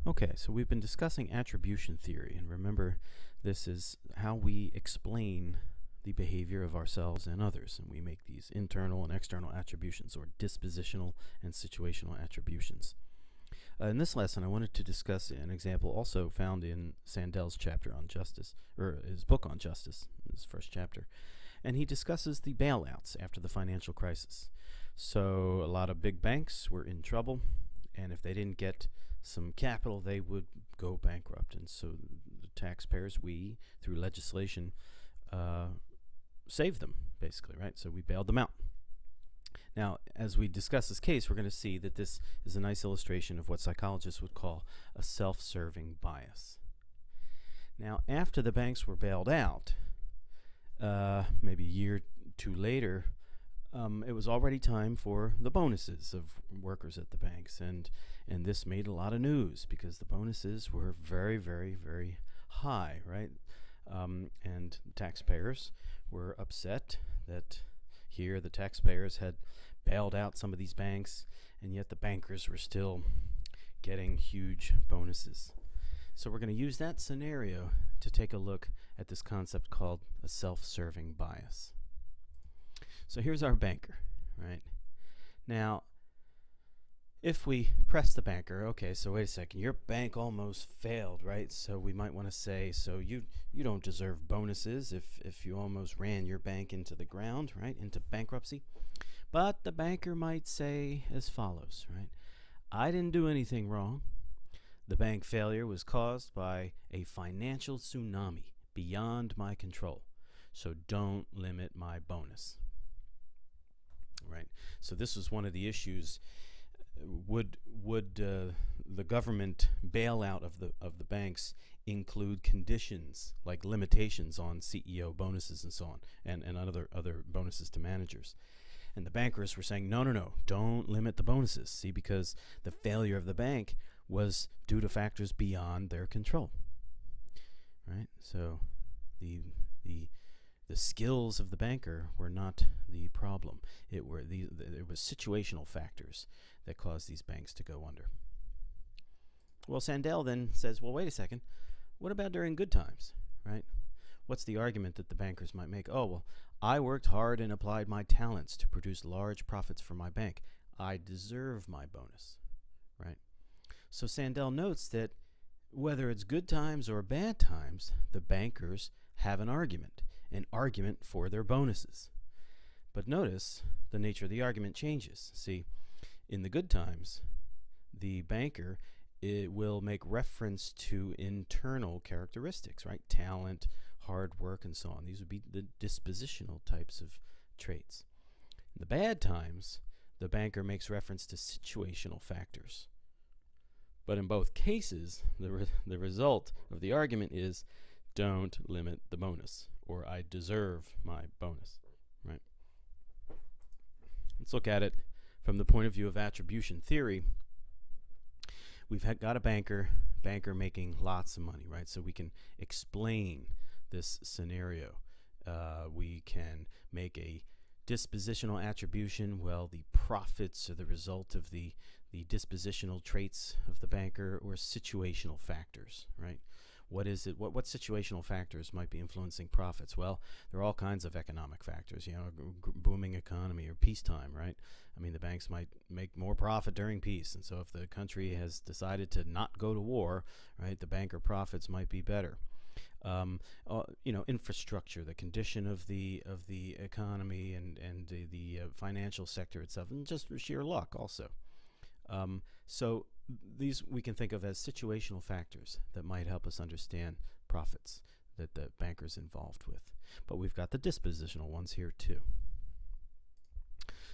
Okay, so we've been discussing attribution theory, and remember, this is how we explain the behavior of ourselves and others, and we make these internal and external attributions, or dispositional and situational attributions. In this lesson, I wanted to discuss an example also found in Sandel's chapter on justice, or his book on justice, his first chapter, and he discusses the bailouts after the financial crisis. So a lot of big banks were in trouble, and if they didn't get some capital, they would go bankrupt. And so the taxpayers, we, through legislation, saved them, basically, right? So we bailed them out. Now, as we discuss this case, we're going to see that this is a nice illustration of what psychologists would call a self-serving bias. Now, after the banks were bailed out, maybe a year or two later, it was already time for the bonuses of workers at the banks, and this made a lot of news because the bonuses were very, very, very high, right? And taxpayers were upset that here the taxpayers had bailed out some of these banks, and yet the bankers were still getting huge bonuses. So we're going to use that scenario to take a look at this concept called a self-serving bias. So here's our banker, right? Now, if we press the banker, okay, so wait a second, your bank almost failed, right? So we might want to say, so you don't deserve bonuses if you almost ran your bank into the ground, right, into bankruptcy. But the banker might say as follows, right? I didn't do anything wrong. The bank failure was caused by a financial tsunami beyond my control. So don't limit my bonus. Right. So this was one of the issues. Would the government bailout of the banks include conditions like limitations on CEO bonuses and so on, and other bonuses to managers? And the bankers were saying, no, don't limit the bonuses. See, because the failure of the bank was due to factors beyond their control. Right. So the skills of the banker were not the problem. It was situational factors that caused these banks to go under. Well, Sandel then says, well, wait a second. What about during good times, right? What's the argument that the bankers might make? Oh, well, I worked hard and applied my talents to produce large profits for my bank. I deserve my bonus, right? So Sandel notes that whether it's good times or bad times, the bankers have an argument for their bonuses. But notice the nature of the argument changes. See, in the good times, the banker will make reference to internal characteristics, right? Talent, hard work, and so on. These would be the dispositional types of traits. In the bad times, the banker makes reference to situational factors. But in both cases, the result of the argument is don't limit the bonus, or I deserve my bonus, right? Let's look at it from the point of view of attribution theory. We've got a banker making lots of money, right? So we can explain this scenario. We can make a dispositional attribution. Well, the profits are the result of the dispositional traits of the banker, or situational factors, right? What is it? What situational factors might be influencing profits? Well, there are all kinds of economic factors, you know, booming economy or peacetime, right? I mean, the banks might make more profit during peace. And so if the country has decided to not go to war, right, the banker profits might be better. You know, infrastructure, the condition of the economy and the financial sector itself, and just sheer luck also. So these we can think of as situational factors that might help us understand profits that the banker's involved with. But we've got the dispositional ones here too.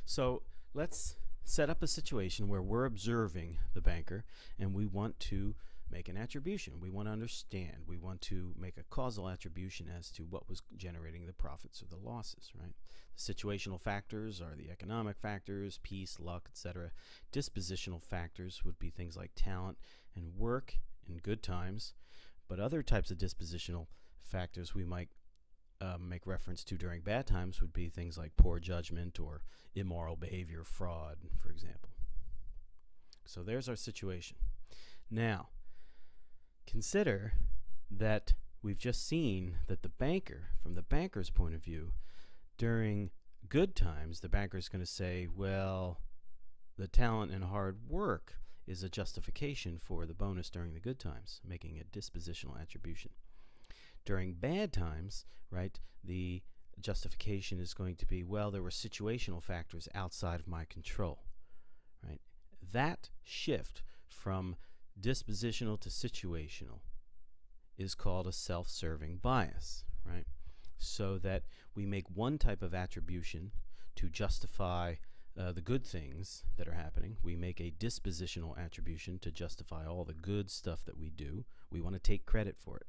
So let's set up a situation where we're observing the banker and we want to make an attribution. We want to understand. We want to make a causal attribution as to what was generating the profits or the losses, right? The situational factors are the economic factors, peace, luck, etc. Dispositional factors would be things like talent and work in good times. But other types of dispositional factors we might make reference to during bad times would be things like poor judgment or immoral behavior, fraud, for example. So there's our situation. Now, Consider that we've just seen that the banker, from the banker's point of view, during good times, the banker is going to say, well, the talent and hard work is a justification for the bonus during the good times, making a dispositional attribution. During bad times, right, the justification is going to be, well, there were situational factors outside of my control, right? That shift from dispositional to situational is called a self-serving bias, right? So that we make one type of attribution to justify the good things that are happening. We make a dispositional attribution to justify all the good stuff that we do. We want to take credit for it.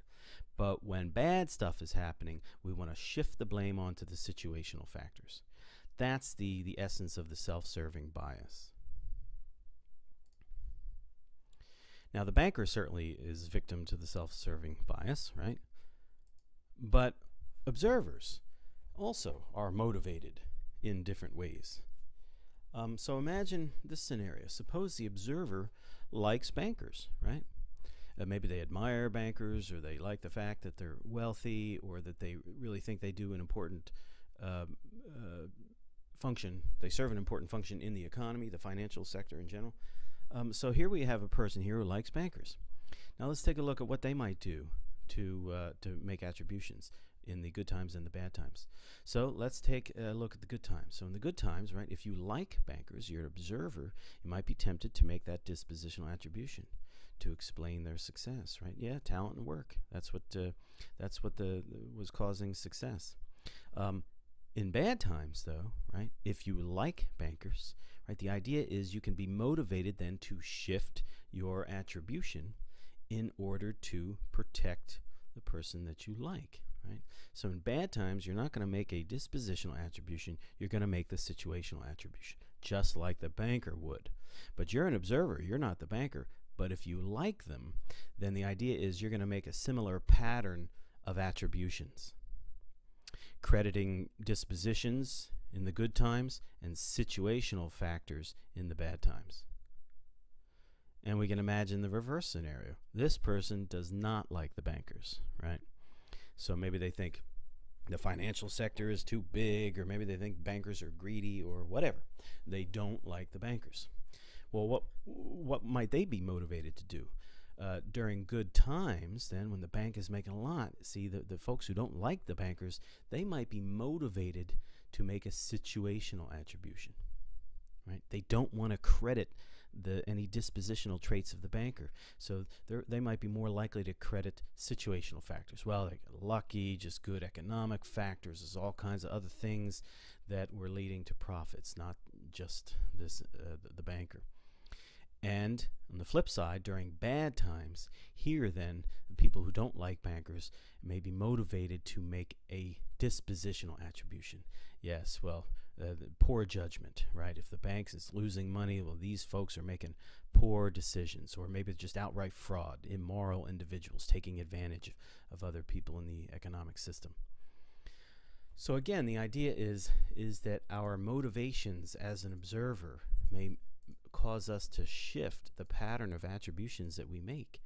But when bad stuff is happening, we want to shift the blame onto the situational factors. That's the essence of the self-serving bias. Now, the banker certainly is victim to the self-serving bias, right? But observers also are motivated in different ways. So imagine this scenario. Suppose the observer likes bankers, right? Maybe they admire bankers, or they like the fact that they're wealthy, or that they really think they do an important function. They serve an important function in the economy, the financial sector in general. So here we have a person here who likes bankers. Now let's take a look at what they might do to make attributions in the good times and the bad times. So let's take a look at the good times. So in the good times, right, if you like bankers, you're an observer, you might be tempted to make that dispositional attribution to explain their success, right? Yeah, talent and work. That's what was causing success. In bad times, though, right, if you like bankers, right, the idea is you can be motivated then to shift your attribution in order to protect the person that you like, right? So in bad times, you're not going to make a dispositional attribution. You're going to make the situational attribution, just like the banker would. But you're an observer. You're not the banker. But if you like them, then the idea is you're going to make a similar pattern of attributions, crediting dispositions in the good times and situational factors in the bad times. And we can imagine the reverse scenario. This person does not like the bankers, right? So maybe they think the financial sector is too big, or maybe they think bankers are greedy, or whatever. They don't like the bankers. Well, what might they be motivated to do? During good times, then, when the bank is making a lot, see, the folks who don't like the bankers, they might be motivated to make a situational attribution, right? They don't want to credit any dispositional traits of the banker. So they might be more likely to credit situational factors. Well, they got lucky, just good economic factors. There's all kinds of other things that were leading to profits, not just the banker. And on the flip side, during bad times, here then, the people who don't like bankers may be motivated to make a dispositional attribution. Yes, well, poor judgment, right? If the bank is losing money, well, these folks are making poor decisions, or maybe just outright fraud, immoral individuals taking advantage of other people in the economic system. So again, the idea is that our motivations as an observer may cause us to shift the pattern of attributions that we make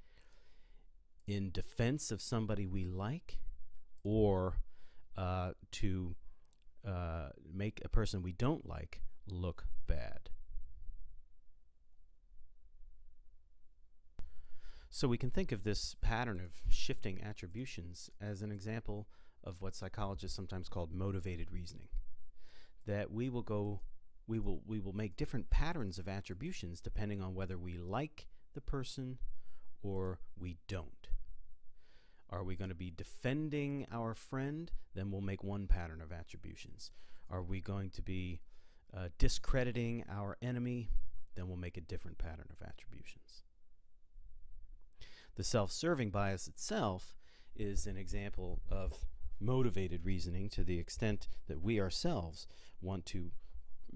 in defense of somebody we like, or to make a person we don't like look bad. So we can think of this pattern of shifting attributions as an example of what psychologists sometimes call motivated reasoning. That we will make different patterns of attributions depending on whether we like the person or we don't. Are we going to be defending our friend? Then we'll make one pattern of attributions. Are we going to be discrediting our enemy? Then we'll make a different pattern of attributions. The self-serving bias itself is an example of motivated reasoning to the extent that we ourselves want to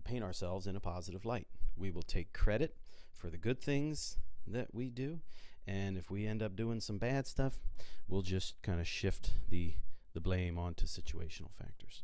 paint ourselves in a positive light. We will take credit for the good things that we do, and if we end up doing some bad stuff, we'll just kind of shift the blame onto situational factors.